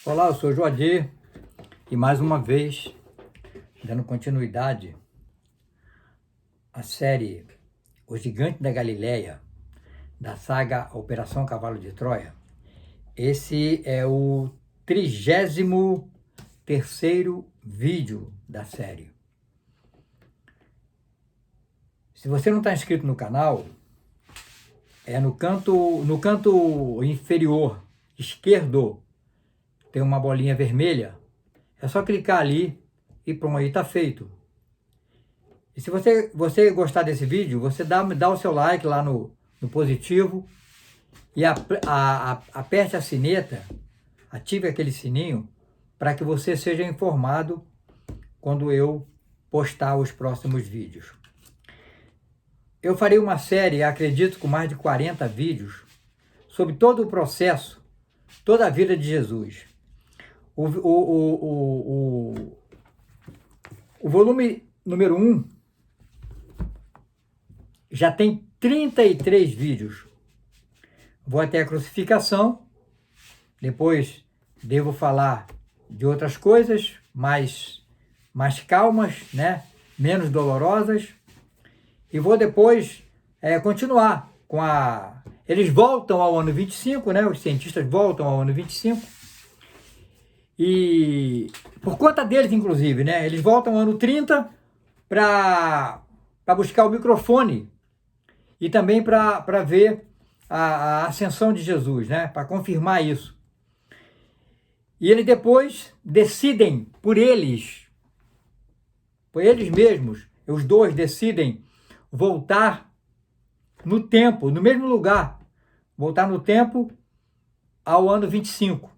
Olá, eu sou o Joadir e mais uma vez, dando continuidade à série O Gigante da Galileia, da saga Operação Cavalo de Troia. Esse é o 33º vídeo da série. Se você não está inscrito no canal, é no canto inferior esquerdo, tem uma bolinha vermelha, é só clicar ali e pronto, aí está feito. E se você gostar desse vídeo, você dá o seu like lá no positivo e aperte a sineta, ative aquele sininho para que você seja informado quando eu postar os próximos vídeos. Eu farei uma série, acredito, com mais de 40 vídeos sobre todo o processo, toda a vida de Jesus. O volume número 1 já tem 33 vídeos. Vou até a crucificação, depois devo falar de outras coisas mais calmas, né? Menos dolorosas. E vou depois continuar com Eles voltam ao ano 25, né? Os cientistas voltam ao ano 25. E por conta deles, inclusive, né? Eles voltam ao ano 30 para buscar o microfone e também para ver a ascensão de Jesus, né? Para confirmar isso. E eles depois decidem por eles mesmos, os dois decidem voltar no tempo, no mesmo lugar, voltar no tempo ao ano 25.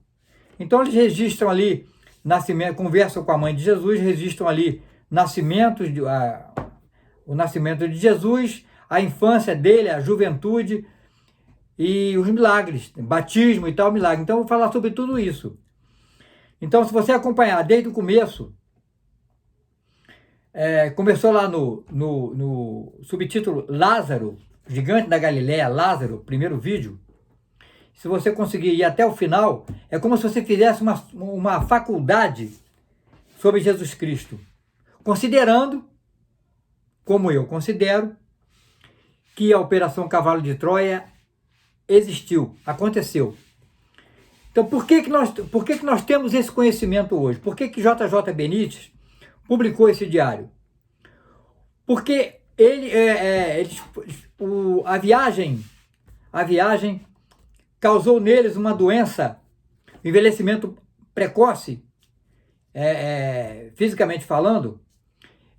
Então eles registram ali nascimento, conversam com a mãe de Jesus, registram ali o nascimento de Jesus, a infância dele, a juventude e os milagres, batismo e tal, milagre. Então eu vou falar sobre tudo isso. Então, se você acompanhar desde o começo, começou lá no subtítulo Lázaro, Gigante da Galileia, Lázaro, primeiro vídeo. Se você conseguir ir até o final, é como se você fizesse uma faculdade sobre Jesus Cristo, considerando, como eu considero, que a Operação Cavalo de Troia existiu, aconteceu. Então, por que nós temos esse conhecimento hoje? Por que JJ Benítez publicou esse diário? Porque a viagem causou neles uma doença, envelhecimento precoce, fisicamente falando,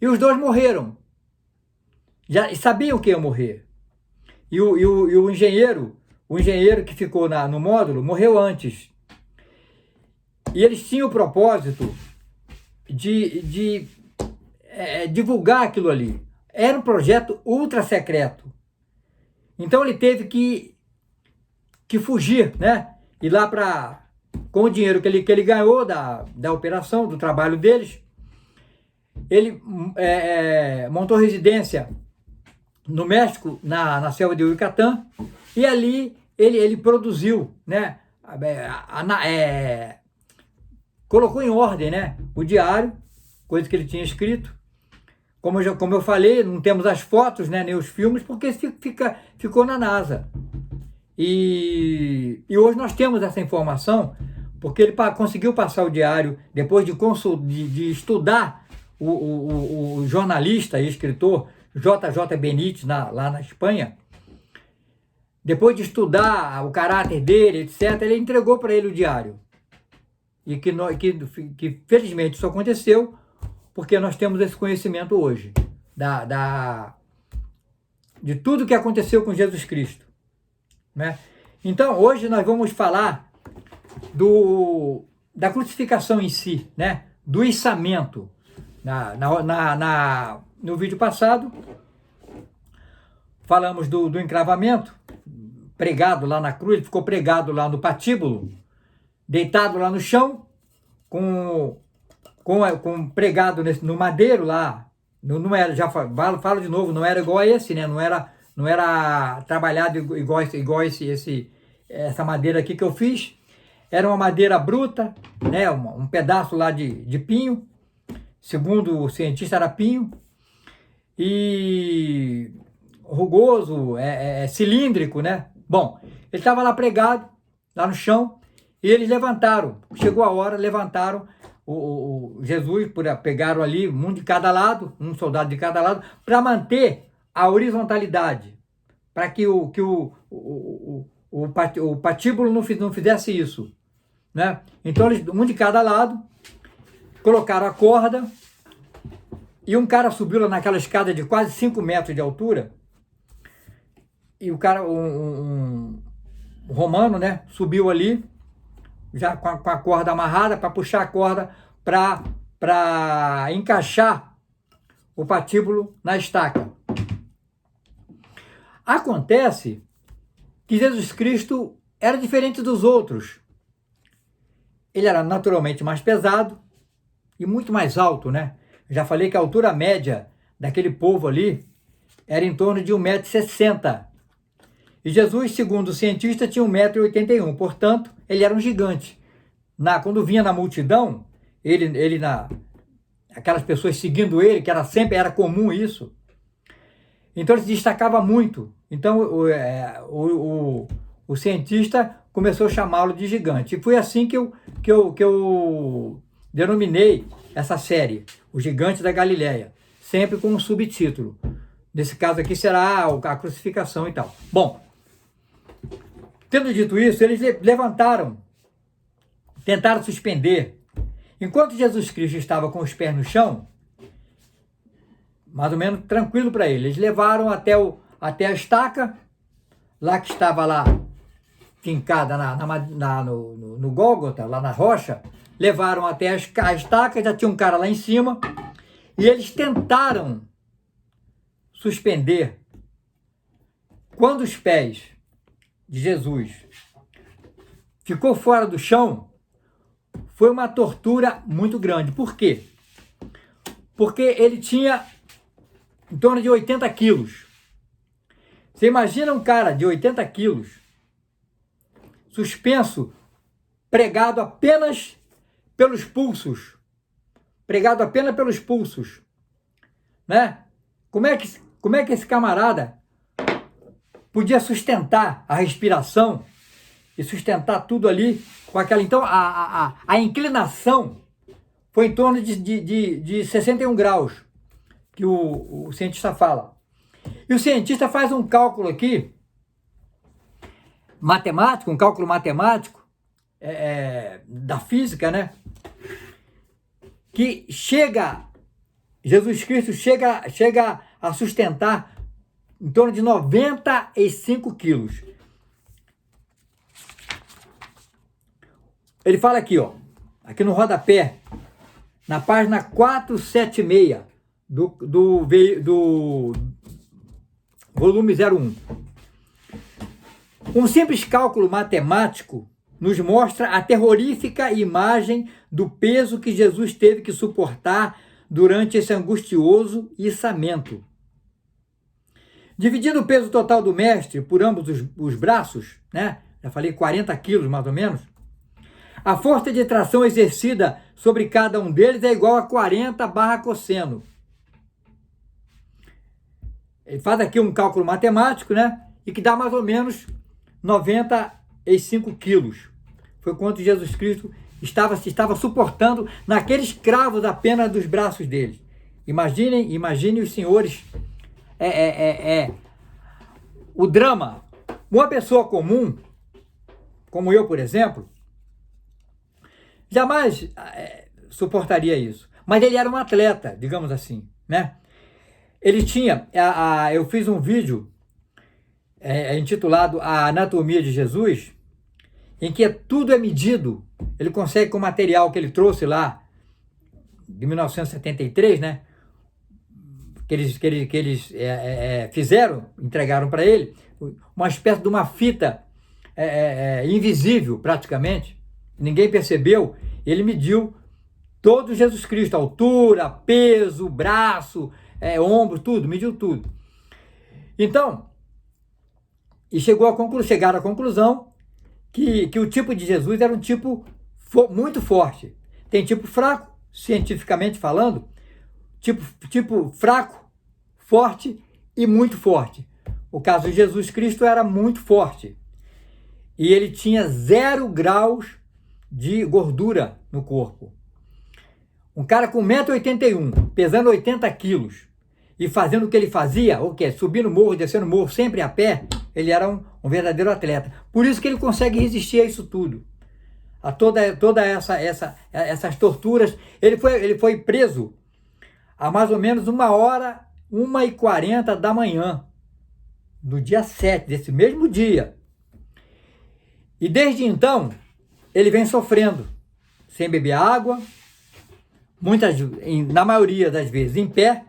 e os dois morreram. Já sabiam que iam morrer. E o engenheiro que ficou no módulo morreu antes. E eles tinham o propósito de divulgar aquilo ali. Era um projeto ultra secreto. Então ele teve que fugir, né? Ir lá com o dinheiro que ele ganhou da operação, do trabalho deles. Ele montou residência no México, na selva de Yucatán, e ali ele produziu, né? Colocou em ordem, né? O diário, coisa que ele tinha escrito. Como eu falei, não temos as fotos, né? Nem os filmes, porque ficou na NASA. E hoje nós temos essa informação, porque ele conseguiu passar o diário, depois de estudar o jornalista e escritor JJ Benítez, lá na Espanha. Depois de estudar o caráter dele, etc., ele entregou para ele o diário. E que felizmente isso aconteceu, porque nós temos esse conhecimento hoje, de tudo que aconteceu com Jesus Cristo. Né? Então, hoje nós vamos falar da crucificação em si, né? Do içamento. No vídeo passado, falamos do encravamento, pregado lá na cruz, ele ficou pregado lá no patíbulo, deitado lá no chão, com pregado no madeiro lá. Não era, já falo de novo, não era igual a esse, né? Não era trabalhado igual essa madeira aqui que eu fiz. Era uma madeira bruta, né? Um pedaço lá de pinho, segundo o cientista era pinho, e rugoso, cilíndrico, né? Bom, ele estava lá pregado, lá no chão, e eles levantaram, chegou a hora, levantaram o Jesus, pegaram ali um de cada lado, um soldado de cada lado, para manter a horizontalidade, para que o patíbulo não fizesse isso, né? Então, eles, um de cada lado, colocaram a corda, e um cara subiu lá naquela escada de quase 5 metros de altura, e o cara, um romano, né, subiu ali, já com a corda amarrada, para puxar a corda para encaixar o patíbulo na estaca. Acontece que Jesus Cristo era diferente dos outros. Ele era naturalmente mais pesado e muito mais alto, né? Já falei que a altura média daquele povo ali era em torno de 1,60 m. E Jesus, segundo o cientista, tinha 1,81 m. Portanto, ele era um gigante. Quando vinha na multidão, aquelas pessoas seguindo ele, que era comum isso. Então ele se destacava muito. Então o cientista começou a chamá-lo de gigante. E foi assim que eu denominei essa série, O Gigante da Galileia, sempre com um subtítulo. Nesse caso aqui será a crucificação e tal. Bom, tendo dito isso, eles levantaram, tentaram suspender. Enquanto Jesus Cristo estava com os pés no chão, mais ou menos tranquilo para ele, eles levaram até a estaca, lá que estava lá, fincada no Gólgota, lá na rocha, levaram até a estaca, já tinha um cara lá em cima, e eles tentaram suspender. Quando os pés de Jesus ficou fora do chão, foi uma tortura muito grande. Por quê? Porque ele tinha em torno de 80 quilos. Você imagina um cara de 80 quilos, suspenso, pregado apenas pelos pulsos. Pregado apenas pelos pulsos. Né? Como é que esse camarada podia sustentar a respiração e sustentar tudo ali com aquela... Então, a inclinação foi em torno de 61 graus, que o cientista fala. E o cientista faz um cálculo aqui, matemático, um cálculo matemático, da física, né? Que Jesus Cristo chega a sustentar em torno de 95 quilos. Ele fala aqui, ó, aqui no rodapé, na página 476 do volume 01. Um simples cálculo matemático nos mostra a terrorífica imagem do peso que Jesus teve que suportar durante esse angustioso içamento. Dividindo o peso total do mestre por ambos os braços, né? Já falei 40 quilos mais ou menos, a força de tração exercida sobre cada um deles é igual a 40 barra cosseno. Ele faz aqui um cálculo matemático, né? E que dá mais ou menos 95 quilos. Foi quanto Jesus Cristo estava suportando naqueles cravos apenas dos braços dele. Imaginem os senhores. O drama. Uma pessoa comum, como eu, por exemplo, jamais suportaria isso. Mas ele era um atleta, digamos assim, né? Ele tinha... eu fiz um vídeo intitulado A Anatomia de Jesus, em que tudo é medido. Ele consegue, com o material que ele trouxe lá, de 1973, né? Que eles fizeram, entregaram para ele, uma espécie de uma fita invisível, praticamente. Ninguém percebeu. Ele mediu todo Jesus Cristo, altura, peso, braço, ombro, tudo, mediu tudo. Então, chegaram à conclusão que o tipo de Jesus era um tipo muito forte. Tem tipo fraco, cientificamente falando, tipo fraco, forte e muito forte. O caso de Jesus Cristo era muito forte. E ele tinha 0 graus de gordura no corpo. Um cara com 1,81 m, pesando 80 quilos e fazendo o que ele fazia, o quê? Subindo morro, descendo morro, sempre a pé, ele era um verdadeiro atleta. Por isso que ele consegue resistir a isso tudo. A toda essas torturas. Ele foi preso a mais ou menos 1h, 1h40 da manhã, no dia 7, desse mesmo dia. E desde então, ele vem sofrendo, sem beber água, na maioria das vezes em pé,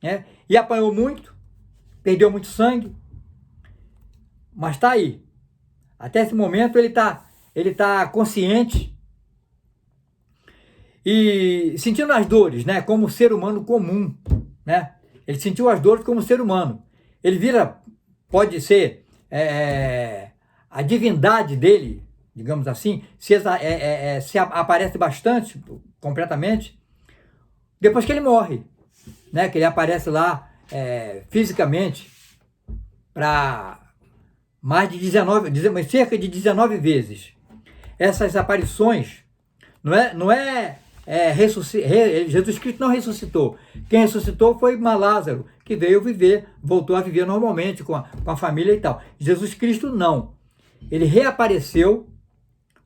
né? E apanhou muito, perdeu muito sangue, mas está aí. Até esse momento ele tá consciente e sentindo as dores, né? Como ser humano comum, né? Ele sentiu as dores como ser humano. Ele pode ser a divindade dele, digamos assim, se aparece bastante, completamente, depois que ele morre, né? Que ele aparece lá fisicamente para mais de cerca de 19 vezes. Essas aparições Jesus Cristo não ressuscitou. Quem ressuscitou foi Lázaro, que veio voltou a viver normalmente com a família e tal. Jesus Cristo não. Ele reapareceu,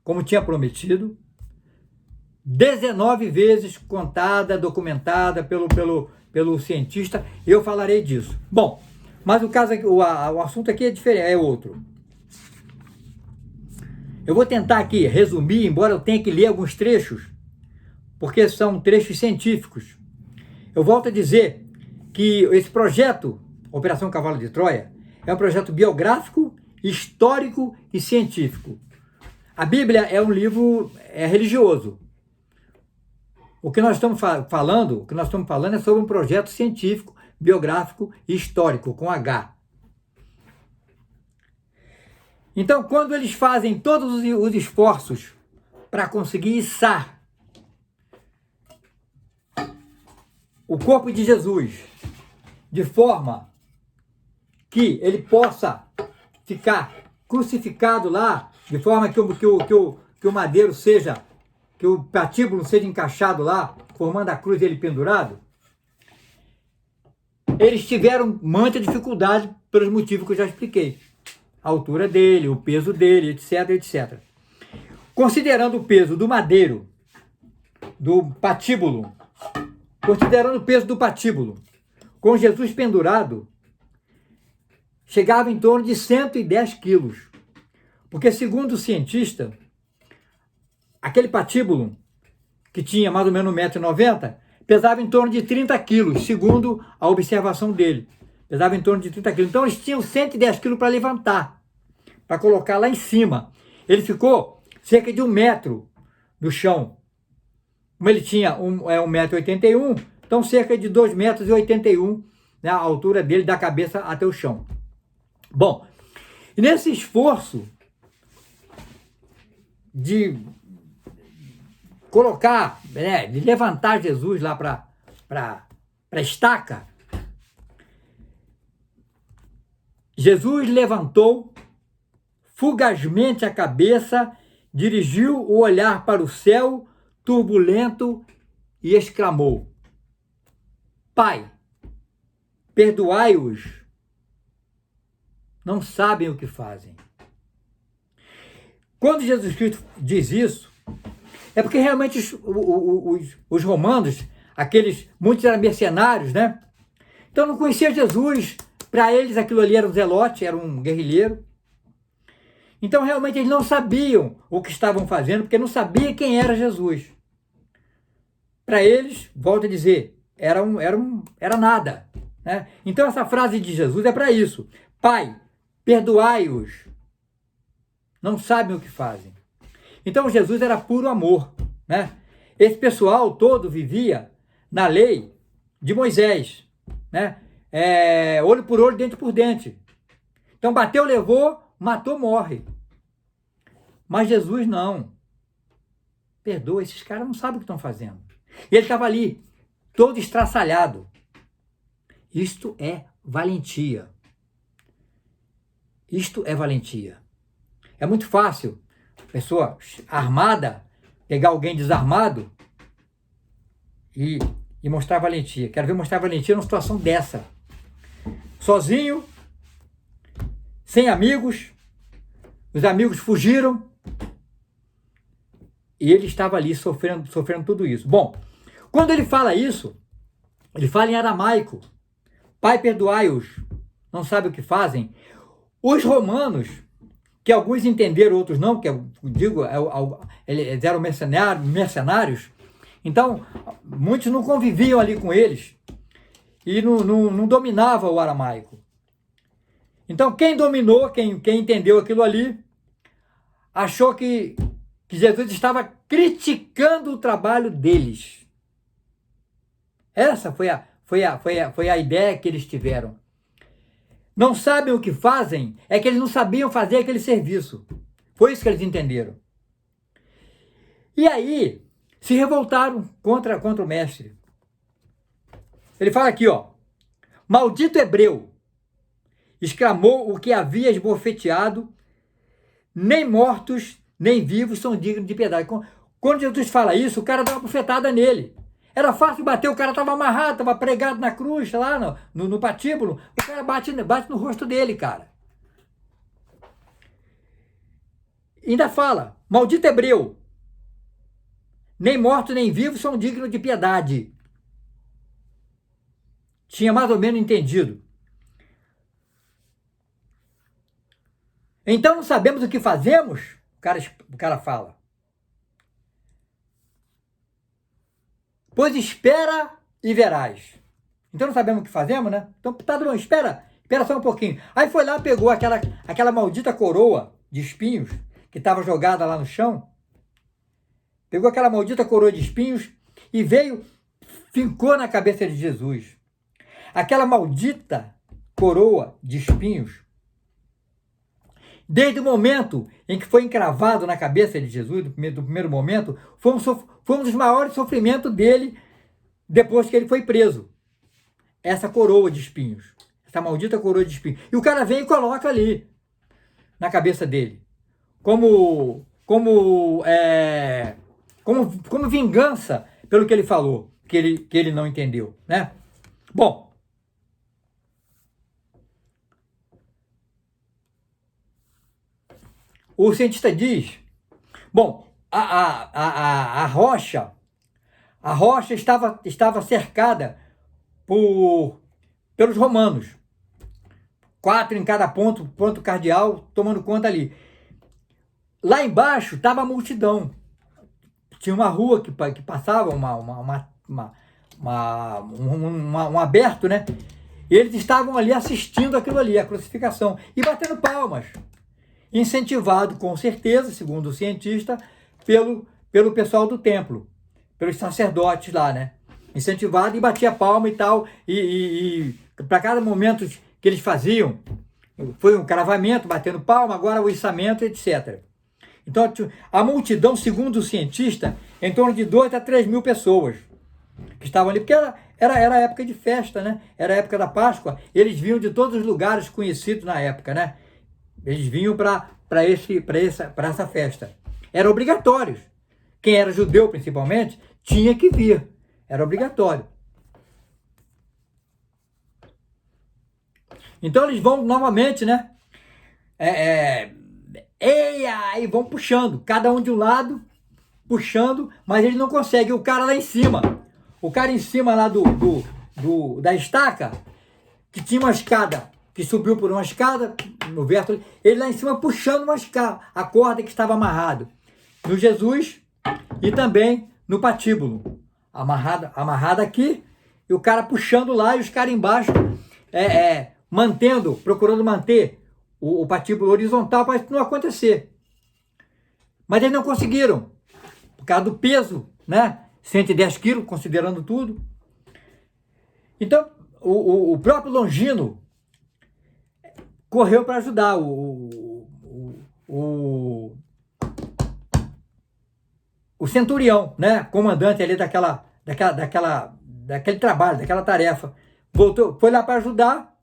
como tinha prometido, 19 vezes contada, documentada pelo cientista. Eu falarei disso. Bom, mas o assunto aqui é diferente, é outro. Eu vou tentar aqui resumir, embora eu tenha que ler alguns trechos, porque são trechos científicos. Eu volto a dizer que esse projeto, Operação Cavalo de Troia, é um projeto biográfico, histórico e científico. A Bíblia é um livro religioso. O que nós estamos falando é sobre um projeto científico, biográfico e histórico, com H. Então, quando eles fazem todos os esforços para conseguir içar o corpo de Jesus de forma que ele possa ficar crucificado lá, de forma que o madeiro seja, que o patíbulo seja encaixado lá, formando a cruz dele pendurado, eles tiveram muita dificuldade pelos motivos que eu já expliquei. A altura dele, o peso dele, etc, etc. Considerando o peso do madeiro, do patíbulo, considerando o peso do patíbulo, com Jesus pendurado, chegava em torno de 110 quilos. Porque, segundo o cientista, aquele patíbulo, que tinha mais ou menos 1,90 m, pesava em torno de 30 quilos, segundo a observação dele. Pesava em torno de 30 quilos. Então, eles tinham 110 quilos para levantar, para colocar lá em cima. Ele ficou cerca de 1 metro do chão. Como ele tinha 1,81 m, então cerca de 2,81 m, né, a altura dele, da cabeça até o chão. Bom, e nesse esforço de colocar, né, de levantar Jesus lá para a estaca, Jesus levantou fugazmente a cabeça, dirigiu o olhar para o céu turbulento e exclamou: Pai, perdoai-os, não sabem o que fazem. Quando Jesus Cristo diz isso, é porque realmente os romanos, muitos eram mercenários, né? Então não conhecia Jesus, para eles aquilo ali era um zelote, era um guerrilheiro. Então realmente eles não sabiam o que estavam fazendo, porque não sabiam quem era Jesus. Para eles, volto a dizer, era nada, né? Então essa frase de Jesus é para isso: Pai, perdoai-os, não sabem o que fazem. Então Jesus era puro amor, né? Esse pessoal todo vivia na lei de Moisés, né? Olho por olho, dente por dente. Então bateu, levou, matou, morre. Mas Jesus não. perdoa, esses caras não sabem o que estão fazendo. E ele estava ali, todo estraçalhado. Isto é valentia. Isto é valentia. É muito fácil, pessoa armada, pegar alguém desarmado e mostrar valentia. Quero ver mostrar valentia numa situação dessa. Sozinho, sem amigos, os amigos fugiram e ele estava ali sofrendo tudo isso. Bom, quando ele fala isso, ele fala em aramaico. Pai, perdoai-os, não sabem o que fazem. Os romanos, que alguns entenderam, outros não, que eu digo, eles eram mercenários, então muitos não conviviam ali com eles e não dominavam o aramaico. Então quem dominou, quem entendeu aquilo ali, achou que Jesus estava criticando o trabalho deles. Essa foi a ideia que eles tiveram. Não sabem o que fazem, é que eles não sabiam fazer aquele serviço. Foi isso que eles entenderam. E aí, se revoltaram contra o mestre. Ele fala aqui, ó. Maldito hebreu, exclamou o que havia esbofeteado, nem mortos, nem vivos são dignos de piedade. Quando Jesus fala isso, o cara dá uma bofetada nele. Era fácil bater, o cara estava amarrado, estava pregado na cruz, lá no patíbulo. O cara bate no rosto dele, cara. Ainda fala, maldito hebreu, nem mortos nem vivos são dignos de piedade. Tinha mais ou menos entendido. Então não sabemos o que fazemos? O cara fala. Pois espera e verás. Então não sabemos o que fazemos, né? Então tá bom, espera só um pouquinho. Aí foi lá, pegou aquela maldita coroa de espinhos que estava jogada lá no chão. Pegou aquela maldita coroa de espinhos e veio, fincou na cabeça de Jesus. Aquela maldita coroa de espinhos, desde o momento em que foi encravado na cabeça de Jesus, do primeiro momento, foi um dos maiores sofrimentos dele depois que ele foi preso. Essa coroa de espinhos, essa maldita coroa de espinhos. E o cara vem e coloca ali, na cabeça dele, como vingança pelo que ele falou, que ele não entendeu, né? Bom, o cientista diz, bom, a rocha estava cercada pelos romanos, 4 em cada ponto cardeal, tomando conta ali. Lá embaixo estava a multidão. Tinha uma rua que passava, um aberto, né? E eles estavam ali assistindo aquilo ali, a crucificação, e batendo palmas. Incentivado, com certeza, segundo o cientista, pelo pessoal do templo, pelos sacerdotes lá, né? Incentivado e batia palma e tal, e para cada momento que eles faziam, foi um cravamento, batendo palma, agora o içamento, etc. Então, a multidão, segundo o cientista, em torno de 2 a 3 mil pessoas que estavam ali, porque era época de festa, né? Era a época da Páscoa, eles vinham de todos os lugares conhecidos na época, né? Eles vinham para essa festa. Eram obrigatórios. Quem era judeu, principalmente, tinha que vir. Era obrigatório. Então eles vão novamente, né? E vão puxando. Cada um de um lado, puxando, mas eles não conseguem. O cara lá em cima. O cara em cima lá da estaca, que tinha uma escada, que subiu por uma escada, no verso, ele lá em cima puxando a corda que estava amarrado no Jesus e também no patíbulo, amarrada aqui, e o cara puxando lá e os caras embaixo procurando manter o patíbulo horizontal para isso não acontecer. Mas eles não conseguiram, por causa do peso, né? 110 quilos, considerando tudo. Então, o próprio Longino correu para ajudar o o centurião, né, comandante ali daquele trabalho, daquela tarefa, voltou, foi lá para ajudar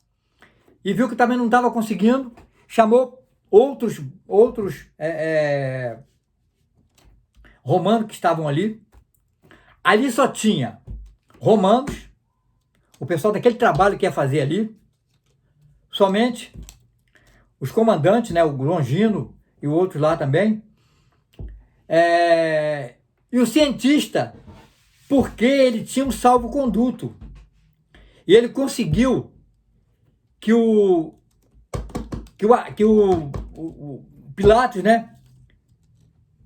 e viu que também não estava conseguindo, chamou outros romanos que estavam ali. Ali só tinha romanos, o pessoal daquele trabalho que ia fazer ali, somente os comandantes, né, o Longino e o outro lá também, e o cientista, porque ele tinha um salvo-conduto. E ele conseguiu que o Pilatos, né,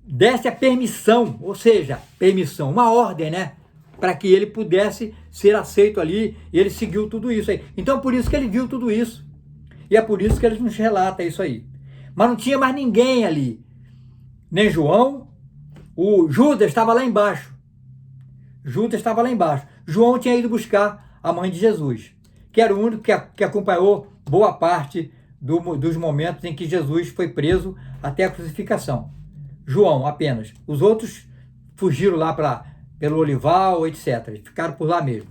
desse a permissão, ou seja, permissão, uma ordem, né, para que ele pudesse ser aceito ali, e ele seguiu tudo isso aí. Então, por isso que ele viu tudo isso. E é por isso que ele nos relata isso aí. Mas não tinha mais ninguém ali. Nem João, o Judas estava lá embaixo. Judas estava lá embaixo. João tinha ido buscar a mãe de Jesus, que era o único que acompanhou boa parte dos momentos em que Jesus foi preso até a crucificação. João apenas. Os outros fugiram lá pelo Olival, etc. Ficaram por lá mesmo.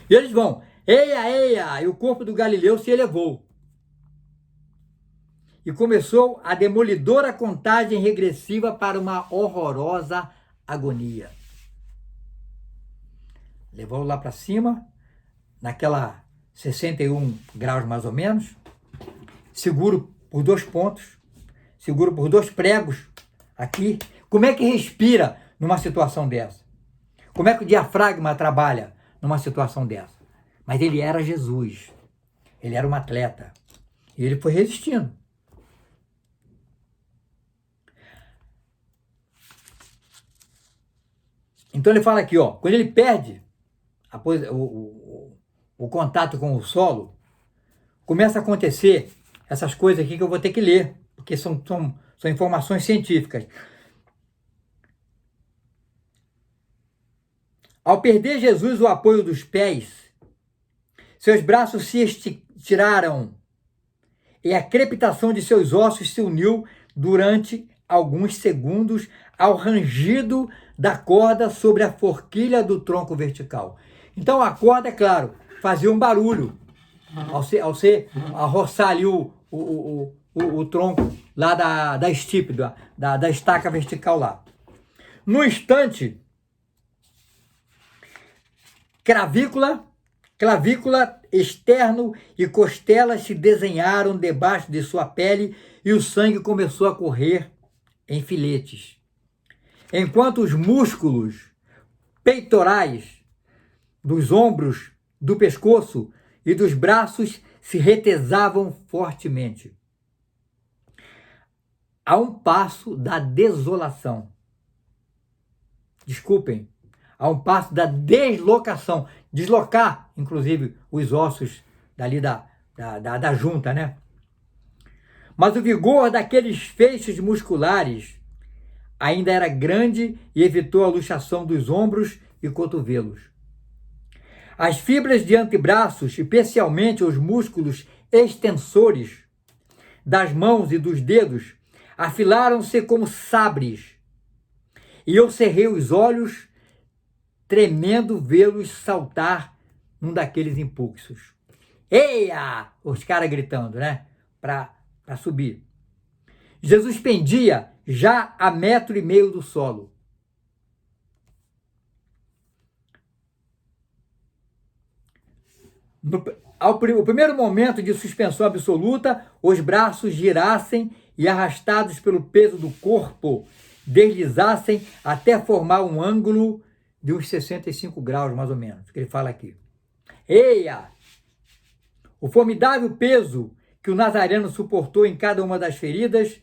E eles vão, eia, eia, e o corpo do Galileu se elevou. E começou a demolidora contagem regressiva para uma horrorosa agonia. Levou lá para cima, naquela 61 graus mais ou menos, seguro por 2 pontos, seguro por 2 pregos aqui. Como é que respira numa situação dessa? Como é que o diafragma trabalha numa situação dessa? Mas ele era Jesus, ele era um atleta, e ele foi resistindo. Então ele fala aqui, ó, quando ele perde o contato com o solo, começa a acontecer essas coisas aqui que eu vou ter que ler, porque são informações científicas. Ao perder Jesus o apoio dos pés, seus braços se estiraram e a crepitação de seus ossos se uniu durante alguns segundos ao rangido da corda sobre a forquilha do tronco vertical. Então a corda, é claro, fazia um barulho ao roçar ali o tronco lá da estipe, da estaca vertical lá. No instante, clavícula externo e costelas se desenharam debaixo de sua pele e o sangue começou a correr em filetes. Enquanto os músculos peitorais dos ombros, do pescoço e dos braços se retesavam fortemente. A um passo da desolação. Desculpem, a um passo da deslocação. Deslocar, inclusive, os ossos dali da junta, né? Mas o vigor daqueles feixes musculares ainda era grande e evitou a luxação dos ombros e cotovelos. As fibras de antebraços, especialmente os músculos extensores das mãos e dos dedos, afilaram-se como sabres. E eu cerrei os olhos, tremendo vê-los saltar num daqueles impulsos. Eia! Os caras gritando, né? Para subir. Jesus pendia já a 1,5 metros do solo. O primeiro momento de suspensão absoluta, os braços girassem e, arrastados pelo peso do corpo, deslizassem até formar um ângulo de uns 65 graus, mais ou menos, que ele fala aqui. Eia! O formidável peso que o Nazareno suportou em cada uma das feridas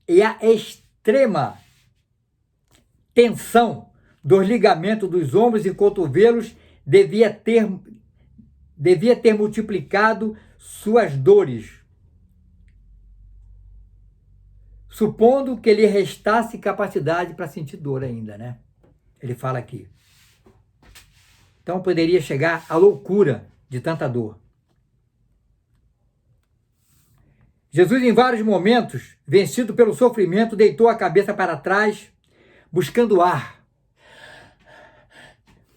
e a extrema tensão dos ligamentos dos ombros e cotovelos devia ter multiplicado suas dores, supondo que lhe restasse capacidade para sentir dor ainda, né? Ele fala aqui. Então poderia chegar à loucura de tanta dor. Jesus, em vários momentos, vencido pelo sofrimento, deitou a cabeça para trás, buscando ar,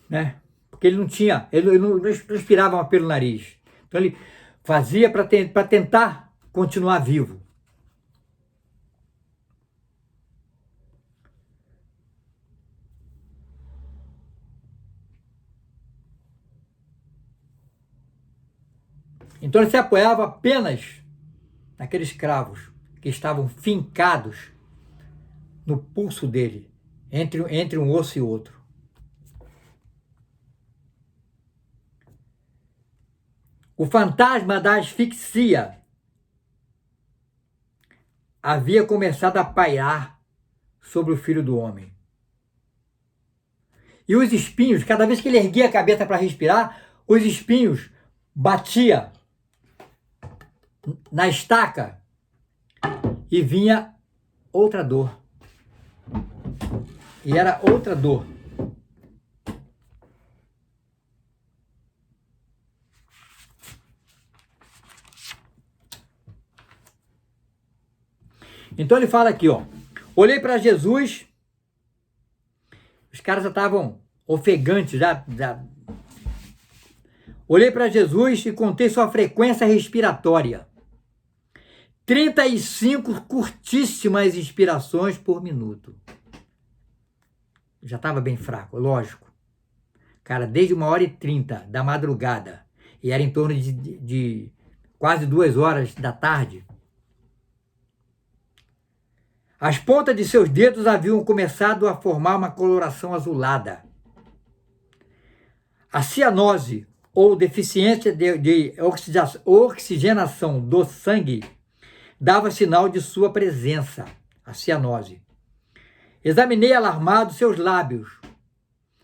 né? Porque ele não tinha, ele não respirava pelo nariz. Então ele fazia para tentar continuar vivo. Então ele se apoiava apenas naqueles cravos que estavam fincados no pulso dele, entre um osso e outro. O fantasma da asfixia havia começado a pairar sobre o Filho do Homem. E os espinhos, cada vez que ele erguia a cabeça para respirar, os espinhos batiam na estaca e vinha outra dor. E era outra dor. Então ele fala aqui, ó. Olhei para Jesus, os caras já estavam ofegantes, já. Olhei para Jesus e contei sua frequência respiratória. 35 curtíssimas inspirações por minuto. Já estava bem fraco, lógico. Cara, desde 1h30 da madrugada, e era em torno de quase 2 horas da tarde, as pontas de seus dedos haviam começado a formar uma coloração azulada. A cianose, ou deficiência de oxigenação do sangue, dava sinal de sua presença, a cianose. Examinei alarmado seus lábios,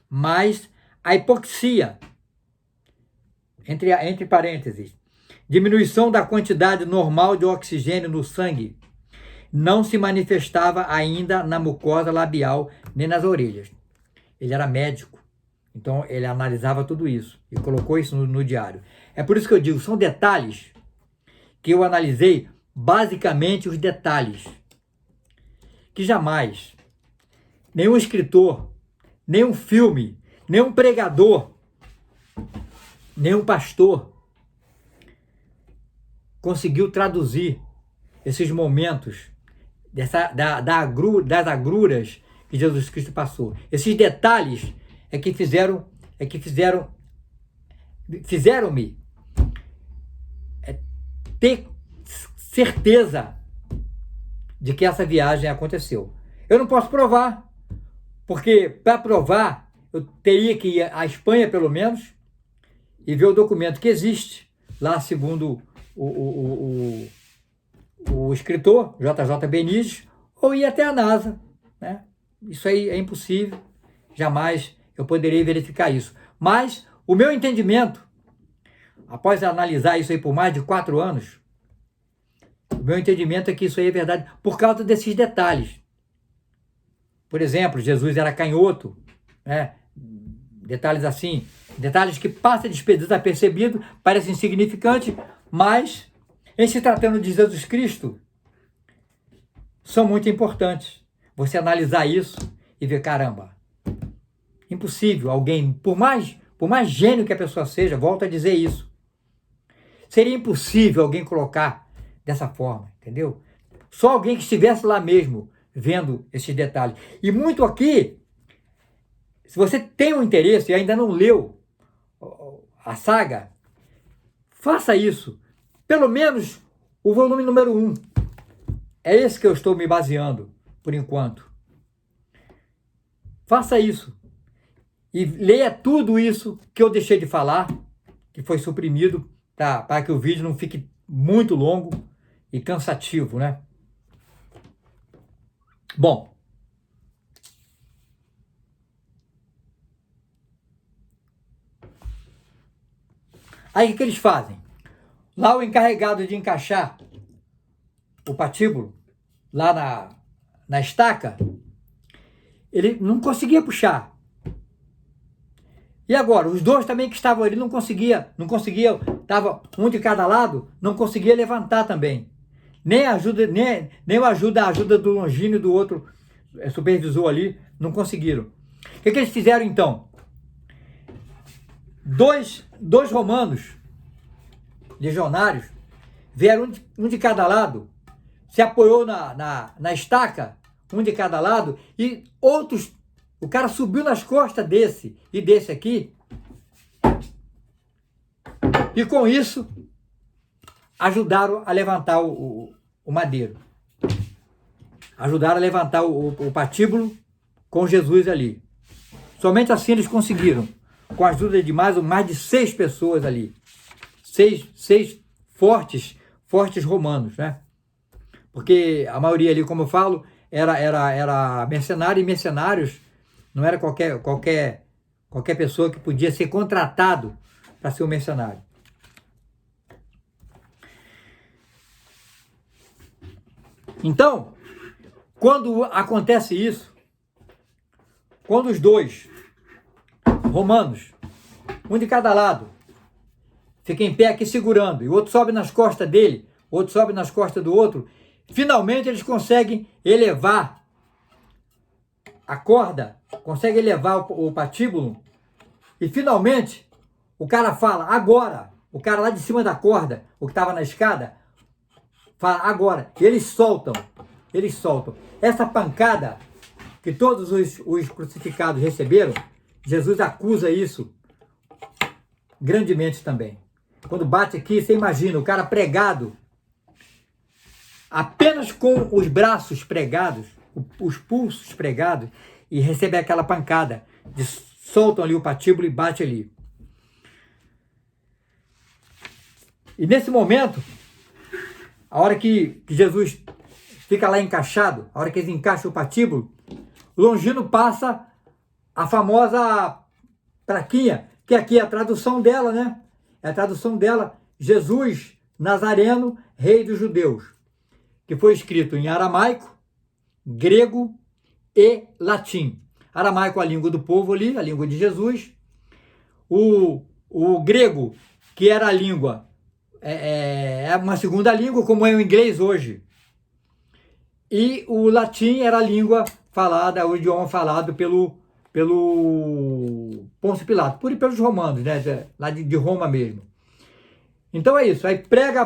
mas a hipoxia, entre parênteses, diminuição da quantidade normal de oxigênio no sangue, não se manifestava ainda na mucosa labial nem nas orelhas. Ele era médico, então ele analisava tudo isso e colocou isso no diário. É por isso que eu digo, são detalhes que eu analisei, basicamente os detalhes que jamais nenhum escritor, nenhum filme, nenhum pregador, nenhum pastor conseguiu traduzir esses momentos das agruras que Jesus Cristo passou. Esses detalhes fizeram-me ter certeza de que essa viagem aconteceu. Eu não posso provar, porque para provar eu teria que ir à Espanha pelo menos e ver o documento que existe lá, segundo o escritor, JJ Benítez, ou ir até a NASA, né? Isso aí é impossível, jamais eu poderia verificar isso. Mas o meu entendimento, após analisar isso aí por mais de 4 anos, o meu entendimento é que isso aí é verdade por causa desses detalhes. Por exemplo, Jesus era canhoto, né? Detalhes assim, detalhes que passam desapercebido, parecem insignificantes, mas em se tratando de Jesus Cristo, são muito importantes. Você analisar isso e ver, caramba, impossível alguém, por mais gênio que a pessoa seja, volto a dizer isso, seria impossível alguém colocar dessa forma, entendeu? Só alguém que estivesse lá mesmo, vendo esses detalhes. E muito aqui, se você tem um interesse e ainda não leu a saga, faça isso. Pelo menos o volume número 1. É esse que eu estou me baseando, por enquanto. Faça isso. E leia tudo isso que eu deixei de falar, que foi suprimido, para que o vídeo não fique muito longo e cansativo, né? Bom. Aí o que eles fazem? Lá o encarregado de encaixar o patíbulo, lá na estaca, ele não conseguia puxar. E agora, os dois também que estavam ali não conseguiam, estava um de cada lado, não conseguia levantar também. Nem ajuda, nem a ajuda do Longino e do outro supervisor ali, não conseguiram. O que eles fizeram então? Dois romanos, legionários, vieram um de cada lado, se apoiou na estaca, um de cada lado, e outros, o cara subiu nas costas desse e desse aqui, e com isso ajudaram a levantar o madeiro. Ajudaram a levantar o patíbulo com Jesus ali. Somente assim eles conseguiram, com a ajuda de mais de 6 pessoas ali. Seis fortes romanos, né? Porque a maioria ali, como eu falo, era mercenário, e mercenários não era qualquer pessoa que podia ser contratado para ser um mercenário. Então, quando acontece isso, quando os dois romanos, um de cada lado, fica em pé aqui segurando, e o outro sobe nas costas dele, o outro sobe nas costas do outro, finalmente eles conseguem elevar a corda, conseguem elevar o patíbulo, e finalmente o cara fala, agora, o cara lá de cima da corda, o que estava na escada, fala, agora, e eles soltam. Essa pancada que todos os crucificados receberam, Jesus acusa isso grandemente também. Quando bate aqui, você imagina, o cara pregado, apenas com os braços pregados, os pulsos pregados, e recebe aquela pancada, soltam ali o patíbulo e bate ali. E nesse momento, a hora que Jesus fica lá encaixado, a hora que eles encaixam o patíbulo, Longino passa a famosa plaquinha, que aqui é a tradução dela, né? É a tradução dela, Jesus Nazareno, Rei dos Judeus, que foi escrito em aramaico, grego e latim. Aramaico, a língua do povo ali, a língua de Jesus. O grego, que era a língua, é uma segunda língua, como é o inglês hoje. E o latim era a língua falada, o idioma falado pelo Pôncio Pilato, pelos romanos, né? Lá de Roma mesmo. Então é isso, aí pega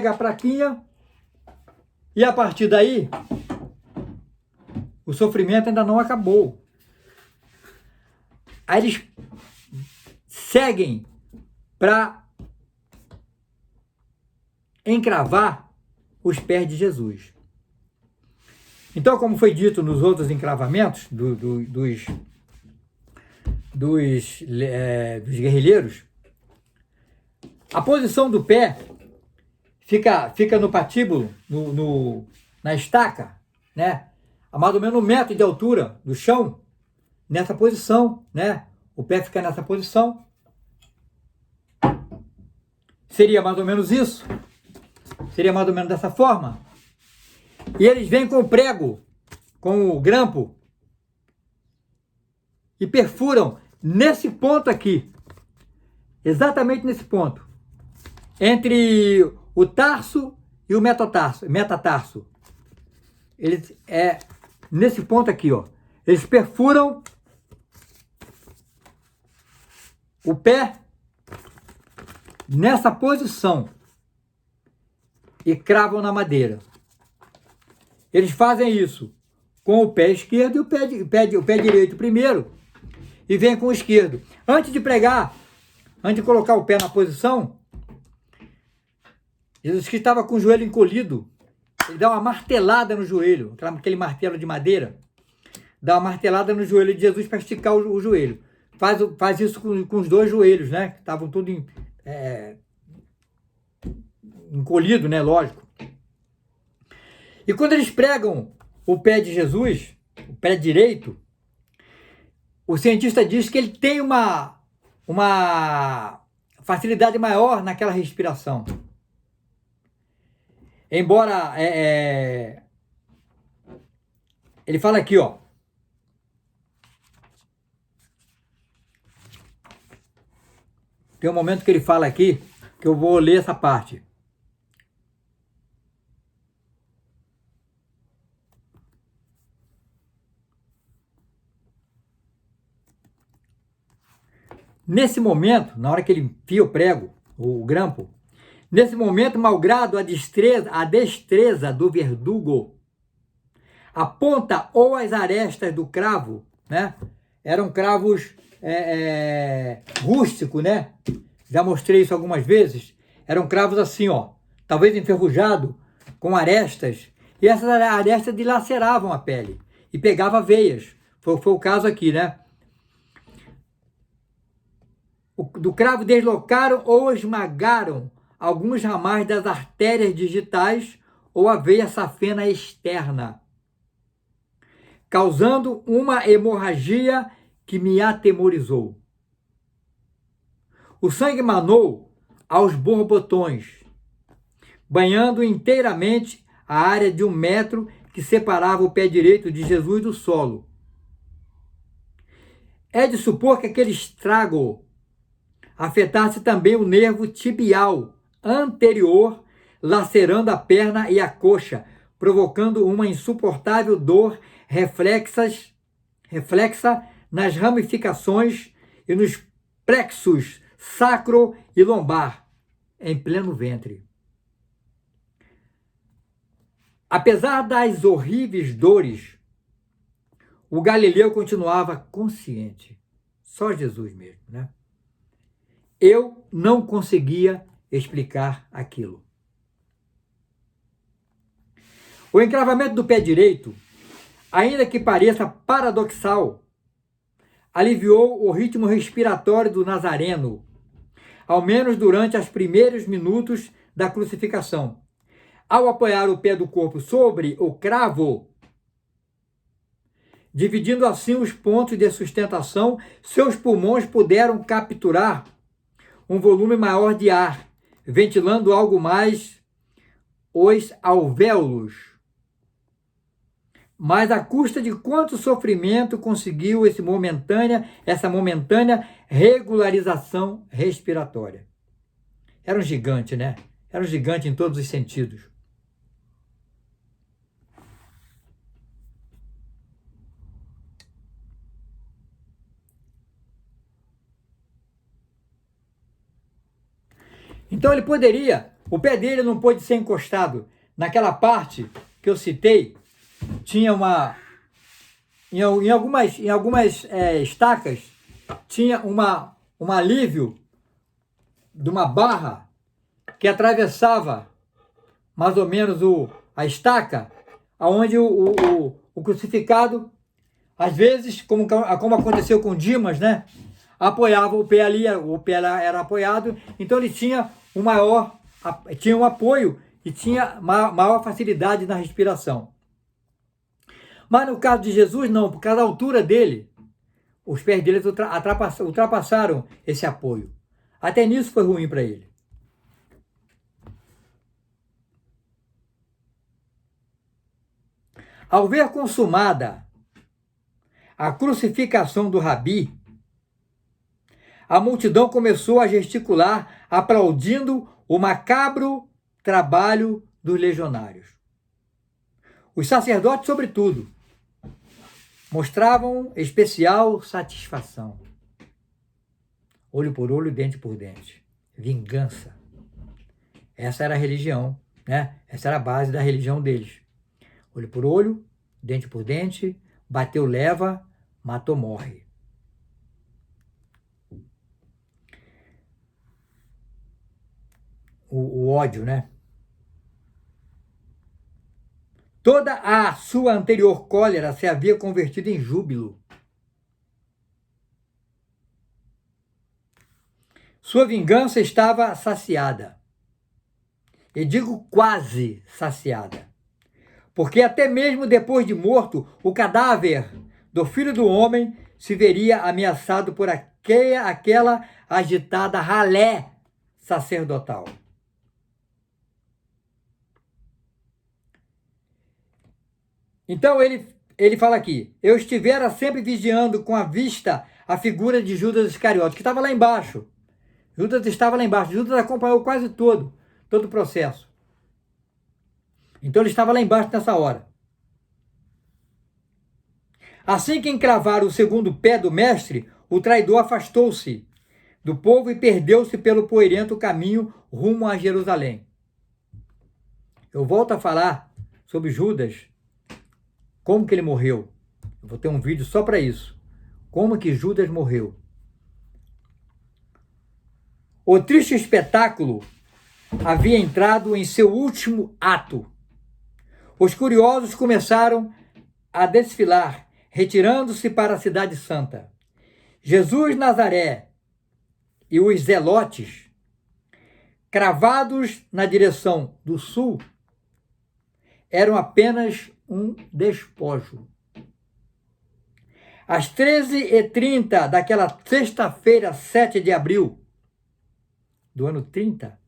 a plaquinha, e a partir daí, o sofrimento ainda não acabou. Aí eles seguem para encravar os pés de Jesus. Então, como foi dito nos outros encravamentos dos guerrilheiros, a posição do pé fica no patíbulo, na estaca, né? A mais ou menos 1 metro de altura do chão, nessa posição, né? O pé fica nessa posição. Seria mais ou menos isso. Seria mais ou menos dessa forma. E eles vêm com o prego, com o grampo, e perfuram nesse ponto aqui. Exatamente nesse ponto. Entre o tarso e o metatarso. Eles, nesse ponto aqui, ó. Eles perfuram o pé nessa posição e cravam na madeira. Eles fazem isso com o pé esquerdo e o pé direito primeiro, e vem com o esquerdo. Antes de pregar, antes de colocar o pé na posição, Jesus que estava com o joelho encolhido, ele dá uma martelada no joelho, aquele martelo de madeira, dá uma martelada no joelho de Jesus para esticar o joelho. Faz isso com os 2 joelhos, né? Que estavam tudo encolhido, né? Lógico. E quando eles pregam o pé de Jesus, o pé direito, o cientista diz que ele tem uma facilidade maior naquela respiração. Embora ele fala aqui, ó. Tem um momento que ele fala aqui, que eu vou ler essa parte. Nesse momento, na hora que ele enfia o prego, o grampo, nesse momento, malgrado a destreza do verdugo, a ponta ou as arestas do cravo, né? Eram cravos rústicos, né? Já mostrei isso algumas vezes. Eram cravos assim, ó, talvez enferrujado, com arestas. E essas arestas dilaceravam a pele e pegava veias. Foi o caso aqui, né? Do cravo deslocaram ou esmagaram alguns ramais das artérias digitais ou a veia safena externa, causando uma hemorragia que me atemorizou. O sangue manou aos borbotões, banhando inteiramente a área de 1 metro que separava o pé direito de Jesus do solo. É de supor que aquele estrago afetasse também o nervo tibial anterior, lacerando a perna e a coxa, provocando uma insuportável dor reflexa nas ramificações e nos plexos sacro e lombar, em pleno ventre. Apesar das horríveis dores, o galileu continuava consciente. Só Jesus mesmo, né? Eu não conseguia explicar aquilo. O encravamento do pé direito, ainda que pareça paradoxal, aliviou o ritmo respiratório do Nazareno, ao menos durante os primeiros minutos da crucificação. Ao apoiar o pé do corpo sobre o cravo, dividindo assim os pontos de sustentação, seus pulmões puderam capturar um volume maior de ar, ventilando algo mais os alvéolos. Mas à custa de quanto sofrimento conseguiu essa momentânea regularização respiratória. Era um gigante, né? Era um gigante em todos os sentidos. Então ele poderia, o pé dele não pôde ser encostado. Naquela parte que eu citei, tinha em algumas estacas, tinha um alívio de uma barra que atravessava mais ou menos a estaca, onde o crucificado, às vezes, como aconteceu com Dimas, né? Apoiava o pé ali, o pé era apoiado, então ele tinha um apoio e tinha maior facilidade na respiração. Mas no caso de Jesus, não, por causa da altura dele, os pés dele ultrapassaram esse apoio. Até nisso foi ruim para ele. Ao ver consumada a crucificação do Rabi, a multidão começou a gesticular, aplaudindo o macabro trabalho dos legionários. Os sacerdotes, sobretudo, mostravam especial satisfação. Olho por olho, dente por dente. Vingança. Essa era a religião, né? Essa era a base da religião deles. Olho por olho, dente por dente, bateu, leva, matou, morre. O ódio, né? Toda a sua anterior cólera se havia convertido em júbilo. Sua vingança estava saciada. E digo quase saciada. Porque até mesmo depois de morto, o cadáver do Filho do Homem se veria ameaçado por aquela agitada ralé sacerdotal. Então ele fala aqui, eu estivera sempre vigiando com a vista a figura de Judas Iscariote, que estava lá embaixo. Judas estava lá embaixo. Judas acompanhou quase todo o processo. Então ele estava lá embaixo nessa hora. Assim que encravaram o segundo pé do mestre, o traidor afastou-se, do povo e perdeu-se pelo poeirento caminho rumo a Jerusalém. Eu volto a falar sobre Judas, como que ele morreu. Eu vou ter um vídeo só para isso. Como que Judas morreu. O triste espetáculo havia entrado em seu último ato. Os curiosos começaram a desfilar, retirando-se para a cidade santa. Jesus Nazaré e os zelotes, cravados na direção do sul, eram apenas um despojo. Às 13h30 daquela sexta-feira, 7 de abril do ano 30,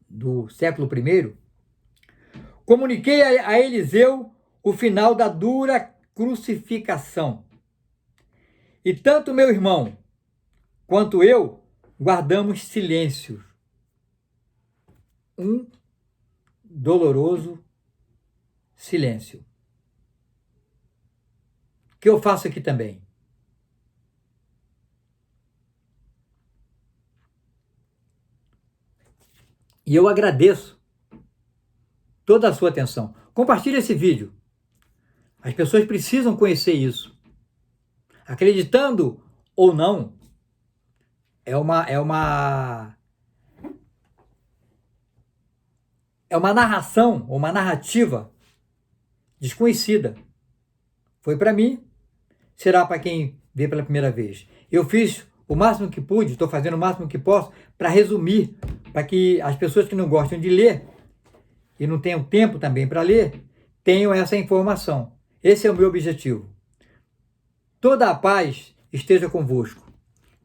do século I, comuniquei a Eliseu o final da dura crucificação. E tanto meu irmão quanto eu guardamos silêncio. Um doloroso silêncio. Que eu faço aqui também. E eu agradeço toda a sua atenção. Compartilhe esse vídeo. As pessoas precisam conhecer isso. Acreditando ou não, é uma narração, uma narrativa desconhecida. Foi para mim, será para quem vê pela primeira vez. Eu fiz o máximo que pude, estou fazendo o máximo que posso para resumir, para que as pessoas que não gostam de ler e não tenham tempo também para ler, tenham essa informação. Esse é o meu objetivo. Toda a paz esteja convosco.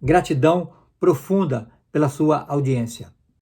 Gratidão profunda pela sua audiência.